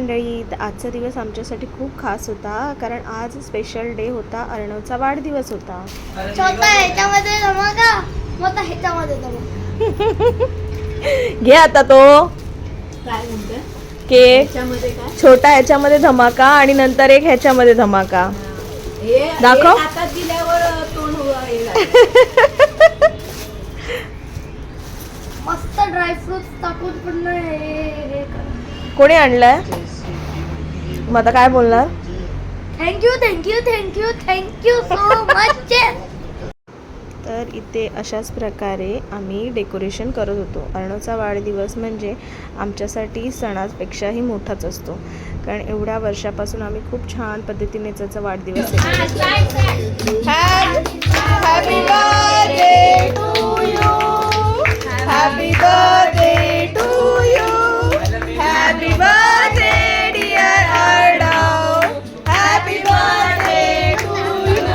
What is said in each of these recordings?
मंडळी, तर आजचा दिवस आमच्यासाठी खूप खास होता, कारण आज स्पेशल डे होता. अर्णवचा वाढदिवस होता. छोटा ह्याच्यामध्ये धमाका, मोठा ह्याच्यामध्ये धमाका. घे आता तो काय म्हणते केक. ह्याच्यामध्ये काय छोटा ह्याच्यामध्ये धमाका आणि नंतर एक ह्याच्यामध्ये धमाका. दाखव. हातात दिल्यावर तोंड मस्त ड्रायफ्रुट्स टाकून पुन्हा हे कोणी आणलाय? मग आता काय बोलणार? Thank you thank you thank you thank you so much. तर इथे अशाच प्रकारे आम्ही डेकोरेशन करत होतो. अर्णवचा वाढदिवस म्हणजे आमच्यासाठी सणापेक्षाही मोठाच असतो, कारण एवढ्या वर्षापासून आम्ही खूप छान पद्धतीने त्याचा वाढदिवस happy birthday to you, happy birthday to you, happy birthday dear Arnav, happy birthday to you.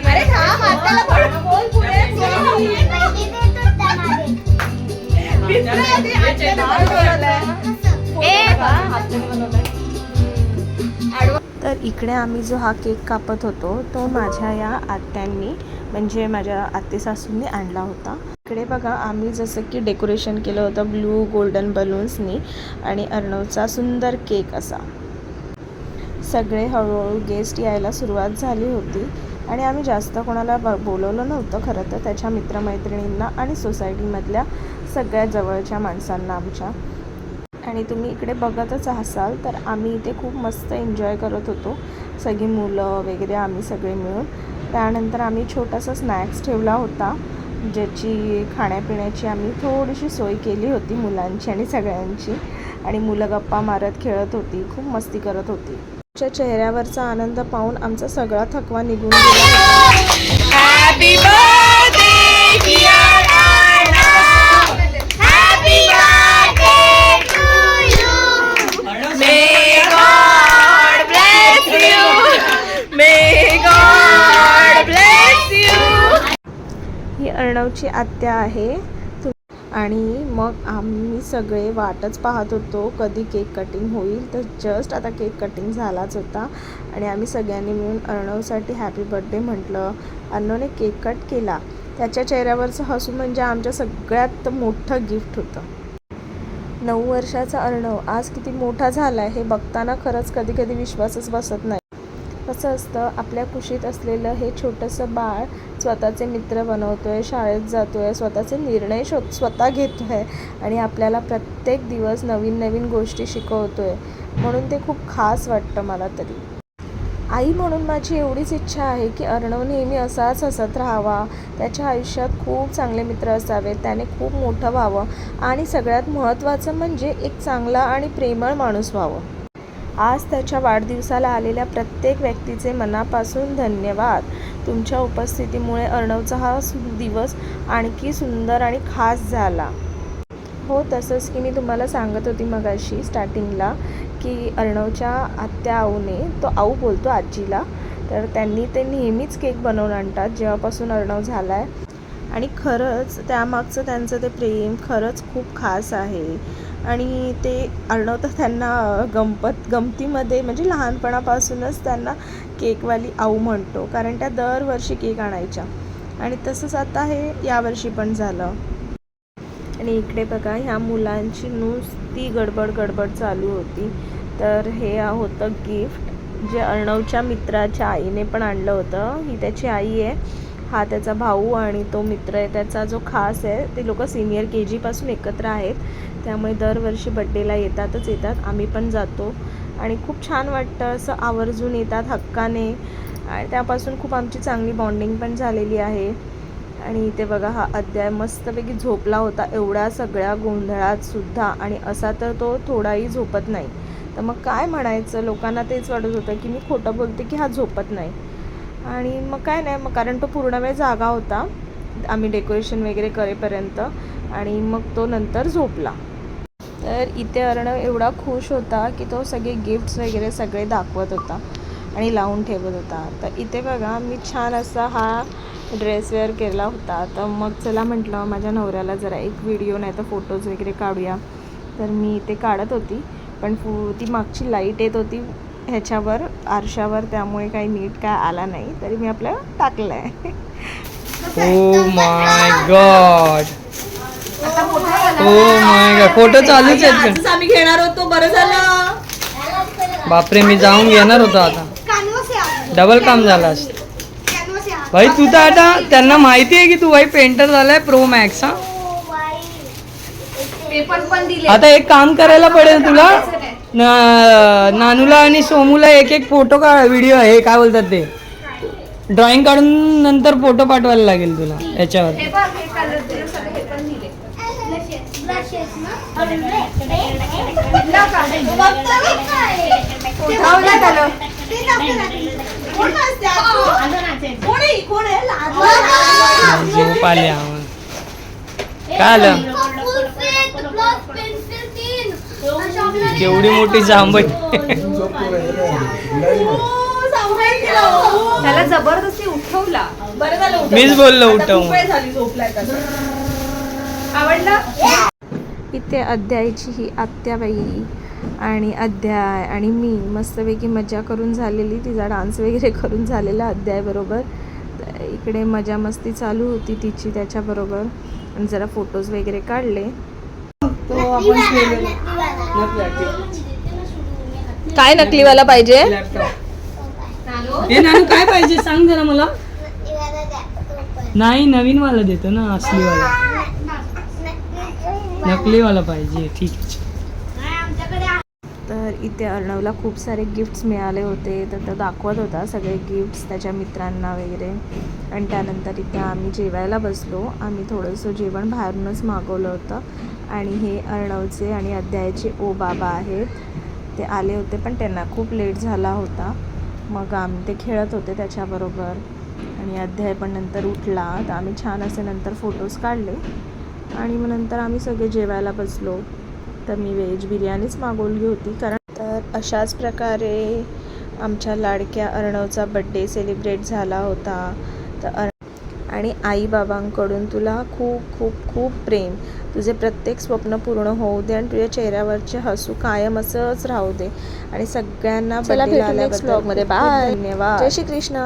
अरे थांब, आत्याला बोल पुढे. तर इकडे आम्ही जो हा केक कापत होतो तो माझ्या या आत्यांनी, म्हणजे माझ्या आत्ते सासूंनी आणला होता. इकडे बघा, आम्ही जसं की डेकोरेशन केलं होतं ब्लू गोल्डन बलून्सनी आणि अर्णवचा सुंदर केक असा. सगळे हळूहळू गेस्ट यायला सुरुवात झाली होती आणि आम्ही जास्त कोणाला बोलवलं नव्हतं खरं तर, त्याच्या मित्रमैत्रिणींना आणि सोसायटीमधल्या सगळ्या जवळच्या माणसांना आमच्या. आणि तुम्ही इकडे बघतच असाल तर आम्ही इथे खूप मस्त एन्जॉय करत होतो, सगळी मुलं वगैरे आम्ही सगळे मिळून. त्यानंतर आम्ही छोटासा स्नॅक्स ठेवला होता, ज्याची खाण्यापिण्याची आम्ही थोडीशी सोय केली होती मुलांची आणि सगळ्यांची. आणि मुलं गप्पा मारत खेळत होती, खूप मस्ती करत होती. आमच्या चेहऱ्यावरचा आनंद पाहून आमचा सगळा थकवा निघून गेला. Happy birthday dear Arnav, happy birthday to you, may God bless you, may God bless you. ही अर्णवची आत्या आहे. आणि मग आम्ही सगळे वाटच पाहत होतो कधी केक कटिंग होईल. तर जस्ट आता केक कटिंग झालाच होता आणि आम्ही सगळ्यांनी मिळून अर्णवसाठी हॅपी बर्थडे म्हटलं. अर्णवने केक कट केला. त्याच्या चेहऱ्यावरचं हसू म्हणजे आमच्या सगळ्यात मोठं गिफ्ट होतं. 9 वर्षाचा अर्णव आज किती मोठा झाला आहे हे बघताना खरंच कधी कधी विश्वासच बसत नाही. कसं असतं, आपल्या कुशीत असलेलं हे छोटंसं बाळ स्वतःचे मित्र बनवतो आहे, शाळेत जातो आहे, स्वतःचे निर्णय स्वतः घेतो आहे आणि आपल्याला प्रत्येक दिवस नवीन नवीन गोष्टी शिकवतो आहे. म्हणून ते खूप खास वाटतं मला तरी. आई म्हणून माझी एवढीच इच्छा आहे की अर्णव नेहमी असाच हसत राहावा, त्याच्या आयुष्यात खूप चांगले मित्र असावेत, त्याने खूप मोठं व्हावं आणि सगळ्यात महत्त्वाचं म्हणजे एक चांगला आणि प्रेमळ माणूस व्हावं. आज त्याच्या वाढदिवसाला आलेल्या प्रत्येक व्यक्तीचे मनापासून धन्यवाद. तुमच्या उपस्थितीमुळे अर्णवचा हा दिवस आणखी सुंदर आणि खास झाला. हो, तसंच की मी तुम्हाला सांगत होती मगाशी स्टार्टिंगला की अर्णवच्या आत्या आऊने, तो आऊ बोलतो आजीला, तर त्यांनी ते नेहमीच केक बनवून आणतात जेव्हापासून अर्णव झाला आहे. आणि खरंच त्यामागचं त्यांचं ते प्रेम खरंच खूप खास आहे. आणि ते अर्णव तर त्यांना गमतीमध्ये म्हणजे लहानपणापासूनच त्यांना केकवाली आऊ म्हणतो, कारण त्या दरवर्षी केक आणायच्या. आणि तसंच आता हे यावर्षी पण झालं. आणि इकडे बघा, ह्या मुलांची नुसती गडबड चालू होती. तर हे होतं गिफ्ट जे अर्णवच्या मित्राच्या आईने पण आणलं होतं. ही त्याची आई आहे, हा त्याचा भाऊ आणि तो मित्र आहे त्याचा जो खास आहे. ते लोक सिनियर KG पासून एकत्र आहेत, त्यामुळे दरवर्षी बड्डेला येतात. आम्ही पण जातो आणि खूप छान वाटतं, असं आवर्जून येतात हक्काने आणि त्यापासून खूप आमची चांगली बॉन्डिंग पण झालेली आहे. आणि इथे बघा, हा अध्याय मस्तपैकी झोपला होता एवढ्या सगळ्या गोंधळात सुद्धा, आणि असा तर तो थोडाही झोपत नाही. तर मग काय म्हणायचं, लोकांना तेच वाटत होतं की मी खोटं बोलते की हा झोपत नाही. आणि मग काय नाही, मग कारण तो पूर्ण वेळ जागा होता आम्ही डेकोरेशन वगैरे करेपर्यंत, आणि मग तो नंतर झोपला. तर इथे अर्णव एवढा खुश होता की तो सगळे गिफ्ट्स वगैरे सगळे दाखवत होता आणि लावून ठेवत होता. तर इथे बघा, मी छान असा हा ड्रेस वेअर केला होता. तर मग चला म्हटलं माझ्या नवऱ्याला जरा एक व्हिडिओ नाही तर फोटोज वगैरे काढूया. तर मी ते काढत होती, पण ती मागची लाईट येत होती ह्याच्यावर आरशावर, त्यामुळे काही नीट काय आला नाही. तरी मी आपलं टाकलं आहे. Oh my God, oh my God, photo चालूच आहेत. आजच आम्ही घेणार होतो, बरं झालं. बापरे, मी जाऊन घेणार होतो. आता डबल काम झालं असतं. भाई तू तर आता त्यांना माहिती आहे की तू भाई पेंटर झालाय प्रो मॅक्स. हा, पेपर पण दिले. आता एक काम करायला पडेल तुला. नानूला आणि सोमूला एक एक फोटो व्हिडिओ हे काय बोलतात ते ड्रॉइंग काढून नंतर फोटो पाठवायला लागेल तुला याच्यावर. हे बघ, हे कलर दिले सगळे, हे पण दिले. झोप आली आम्हाला. काय आलं, केवढी मोठी जांभई. त्याला जबरदस्ती उठवला. बरं झालं. मीच बोललो उठव. झाली झोपलाय तर. आवडलं. इथे अध्यायची ही आत्याबाई आणि अध्याय आणि मी मस्तपैकी मजा करून झालेली, तिचा डान्स वगैरे करून झालेला अध्यायबरोबर. तर इकडे मजा मस्ती चालू होती तिची त्याच्याबरोबर, आणि जरा फोटोज वगैरे काढले. काय नकलीवाला पाहिजे? हे नानू काय पाहिजे सांग जरा मला. नाही, नवीन वाला देतो ना, असली वाला. नकलीवाला पाहिजे, ठीक आहे. तर इथे अर्णवला खूप सारे गिफ्ट्स मिळाले होते, तर तो दाखवत होता सगळे गिफ्ट्स त्याच्या मित्रांना वगैरे. आणि त्यानंतर इथे आम्ही जेवायला बसलो. आम्ही थोडंसं जेवण बाहेरूनच मागवलं होतं. आणि हे अर्णवचे आणि अध्यायचे ओ बाबा आहेत, ते आले होते पण त्यांना खूप लेट झाला होता. मग आम्ही ते खेळत होते त्याच्याबरोबर, आणि अध्याय पण नंतर उठला. तर आम्ही छान असे नंतर फोटोज काढले आणि मग नंतर आम्ही सगळे जेवायला बसलो. तर मी व्हेज बिर्याणीच मागवली होती कारण. तर अशाच प्रकारे आमच्या लाडक्या अर्णवचा बड्डे सेलिब्रेट झाला होता. तर आणि आईबाबांकडून तुला खूप खूप खूप प्रेम. तुझे प्रत्येक स्वप्न पूर्ण होऊ दे आणि तुझ्या चेहऱ्यावरचे हसू कायम असंच राहू दे. आणि सगळ्यांना बड्डे आल्याबद्दल धन्यवाद. जय श्री कृष्ण.